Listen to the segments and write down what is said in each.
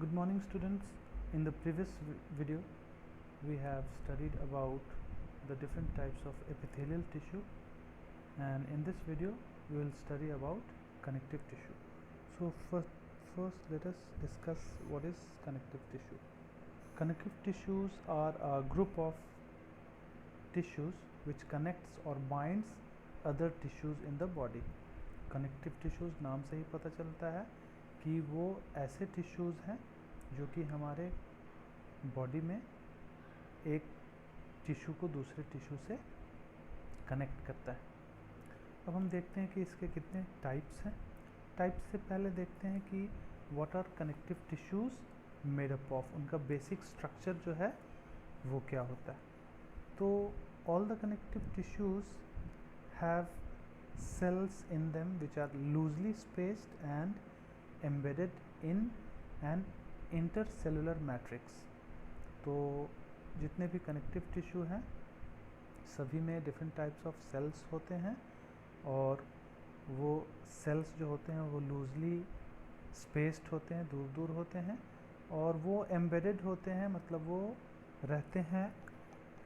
Good morning students. In the previous video we have studied about the different types of epithelial tissue, and in this video we will study about connective tissue. So first let us discuss what is connective tissue. Connective tissues are a group of tissues which connects or binds other tissues in the body. Connective tissues नाम से ही पता चलता है कि वो ऐसे tissues हैं जो कि हमारे बॉडी में एक टिश्यू को दूसरे टिश्यू से कनेक्ट करता है। अब हम देखते हैं कि इसके कितने टाइप्स हैं। टाइप्स से पहले देखते हैं कि what are connective tissues made up of, उनका बेसिक स्ट्रक्चर जो है वो क्या होता है। तो all the connective tissues have cells in them which are loosely spaced and embedded in an intercellular matrix. तो जितने भी कनेक्टिव टिश्यू हैं सभी में डिफरेंट टाइप्स ऑफ सेल्स होते हैं, और वो सेल्स जो होते हैं वो लूजली स्पेस्ड होते हैं, दूर दूर होते हैं, और वो एम्बेडेड होते हैं, मतलब वो रहते हैं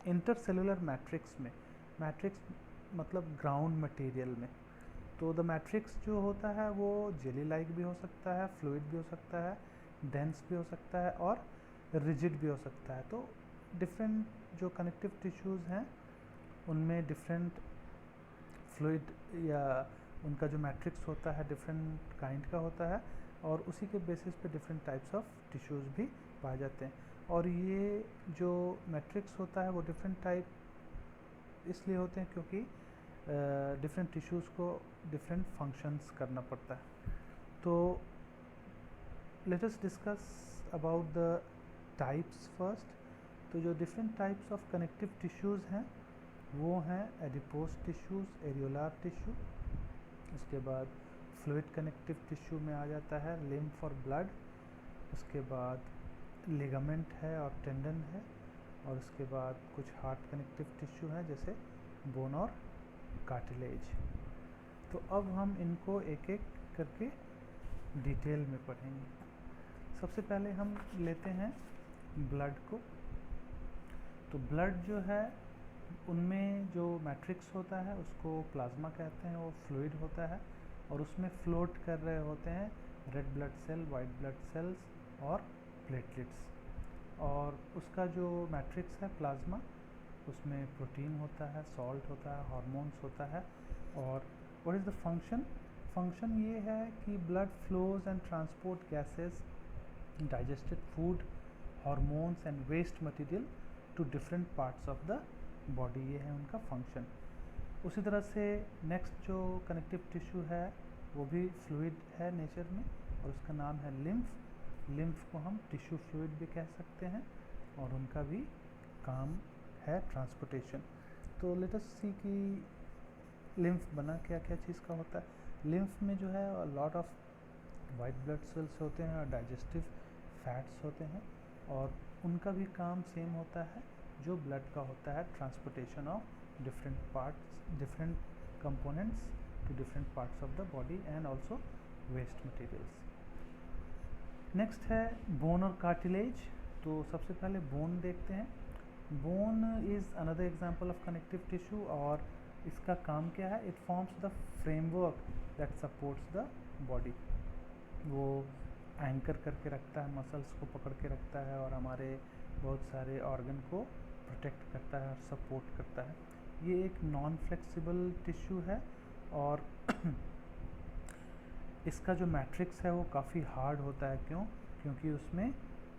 इंटरसेलुलर मैट्रिक्स में। मैट्रिक्स मतलब ग्राउंड मटेरियल में। तो द मैट्रिक्स जो होता है वो जेली लाइक भी हो सकता है, फ्लूइड भी हो सकता है, डेंस भी हो सकता है और रिजिड भी हो सकता है। तो डिफरेंट जो कनेक्टिव टिश्यूज़ हैं उनमें डिफरेंट फ्लूइड या उनका जो मैट्रिक्स होता है डिफरेंट काइंड का होता है, और उसी के बेसिस पे डिफरेंट टाइप्स ऑफ टिश्यूज़ भी पाए जाते हैं। और ये जो मैट्रिक्स होता है वो डिफरेंट टाइप इसलिए होते हैं क्योंकि डिफरेंट टिश्यूज़ को डिफरेंट फंक्शंस करना पड़ता है। तो let us discuss about the types first. तो जो different types of connective tissues हैं वो हैं एडिपोज टिश्यूज़, एरियोलार टिश्यू, उसके बाद फ्लूइड कनेक्टिव टिश्यू में आ जाता है लिम्फ और ब्लड, उसके बाद लिगामेंट है और टेंडन है, और उसके बाद कुछ हार्ट कनेक्टिव टिश्यू हैं जैसे बोन और कार्टिलेज। तो अब हम इनको एक एक करके डिटेल में पढ़ेंगे। सबसे पहले हम लेते हैं ब्लड को। तो ब्लड जो है उनमें जो मैट्रिक्स होता है उसको प्लाज्मा कहते हैं, वो फ्लूइड होता है और उसमें फ्लोट कर रहे होते हैं red blood cell, white blood cells और प्लेटलेट्स। और उसका जो मैट्रिक्स है प्लाज्मा, उसमें प्रोटीन होता है, सॉल्ट होता है, हार्मोन्स होता है। और what is the function? Function ये है कि blood flows and transport gases, digested food, hormones and waste material to different parts of the body, ये है उनका फंक्शन। उसी तरह से नेक्स्ट जो कनेक्टिव टिश्यू है वो भी फ्लूइड है नेचर में, और उसका नाम है लिम्फ। लिम्फ को हम टिश्यू फ्लूइड भी कह सकते हैं, और उनका भी काम है ट्रांसपोर्टेशन। तो लेट अस सी कि लिम्फ बना क्या क्या चीज़ का होता है। लिम्फ में जो है lot of white blood sales होते हैं और डाइजेस्टिव फैट्स होते हैं, और उनका भी काम सेम होता है जो ब्लड का होता है, transportation of different parts, different components to different parts of the body and also waste materials. Next है बोन और कार्टिलेज। तो सबसे पहले बोन देखते हैं। Bone is another example of connective tissue, और इसका काम क्या है? It forms the framework that supports the body. वो एंकर करके रखता है, मसल्स को पकड़ के रखता है, और हमारे बहुत सारे ऑर्गन को प्रोटेक्ट करता है और सपोर्ट करता है। ये एक नॉन फ्लेक्सिबल टिश्यू है, और इसका जो मैट्रिक्स है वो काफ़ी हार्ड होता है। क्यों? क्योंकि उसमें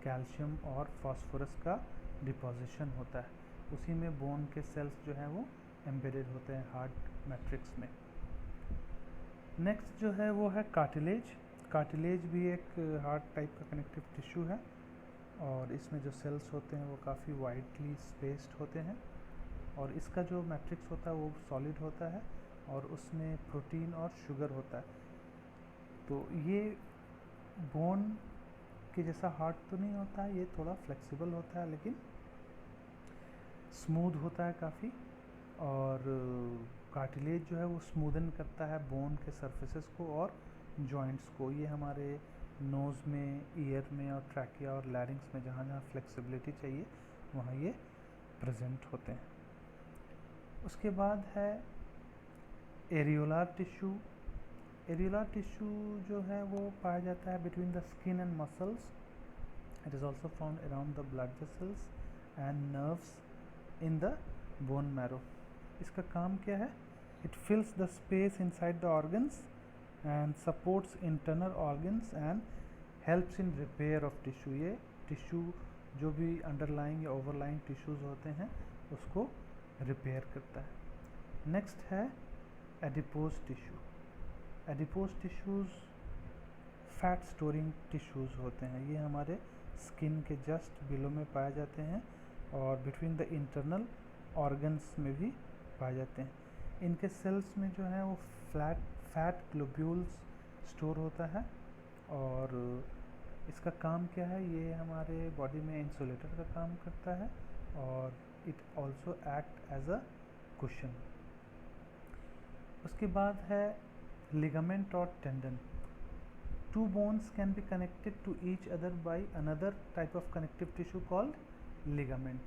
कैल्शियम और फास्फोरस का डिपोजिशन होता है। उसी में बोन के सेल्स जो हैं वो एम्बेडेड होते हैं हार्ड मैट्रिक्स में। नेक्स्ट जो है वो है कार्टिलेज। कार्टिलेज भी एक हार्ड टाइप का कनेक्टिव टिश्यू है, और इसमें जो सेल्स होते हैं वो काफ़ी वाइडली स्पेस्ड होते हैं, और इसका जो मैट्रिक्स होता है वो सॉलिड होता है, और उसमें प्रोटीन और शुगर होता है। तो ये बोन के जैसा हार्ड तो नहीं होता है, ये थोड़ा फ्लेक्सिबल होता है, लेकिन स्मूथ होता है काफ़ी। और कार्टिलेज जो है वो स्मूदन करता है बोन के सरफेसेस को और जॉइंट्स को। ये हमारे नोज़ में, ईयर में और ट्रैकिया और लैरिंग्स में जहाँ जहाँ फ्लेक्सिबिलिटी चाहिए वहाँ ये प्रेजेंट होते हैं। उसके बाद है एरियोलार टिश्यू। एरियोलार टिश्यू जो है वो पाया जाता है between the skin and muscles. It is also found around the blood vessels and nerves in the bone marrow. इसका काम क्या है? It फिल्स the space inside the organs and supports internal organs and helps in repair of tissue. ये tissue जो भी underlying या overlying tissues होते हैं उसको रिपेयर करता है। नेक्स्ट है adipose tissue. Adipose tissues fat storing tissues होते हैं। ये हमारे स्किन के जस्ट बिलो में पाए जाते हैं और बिटवीन द इंटरनल ऑर्गन्स में भी पाए जाते हैं। इनके सेल्स में जो है वो फैट ग्लोब्यूल्स स्टोर होता है और इसका काम क्या है? ये हमारे बॉडी में इंसुलेटर का काम करता है और it also act as a cushion. उसके बाद है लिगामेंट और tendon. Two bones can be connected to each other by another type of connective tissue called ligament.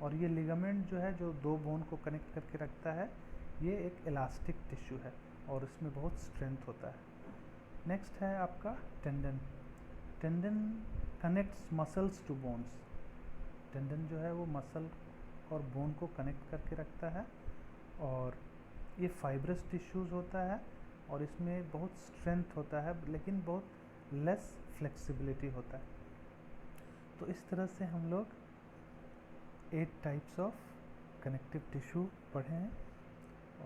और ये लिगामेंट जो है जो दो बोन को कनेक्ट करके रखता है, ये एक इलास्टिक टिश्यू है और इसमें बहुत स्ट्रेंथ होता है। नेक्स्ट है आपका tendon. Tendon connects muscles to bones. Tendon जो है वो मसल और बोन को कनेक्ट करके रखता है और ये फाइब्रस टिश्यूज़ होता है और इसमें बहुत स्ट्रेंथ होता है लेकिन बहुत लेस फ्लेक्सिबिलिटी होता है। तो इस तरह से हम लोग 8 टाइप्स ऑफ कनेक्टिव टिश्यू पढ़े हैं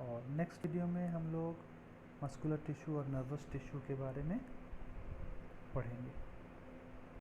और नेक्स्ट वीडियो में हम लोग मस्कुलर टिश्यू और नर्वस टिश्यू के बारे में पढ़ेंगे।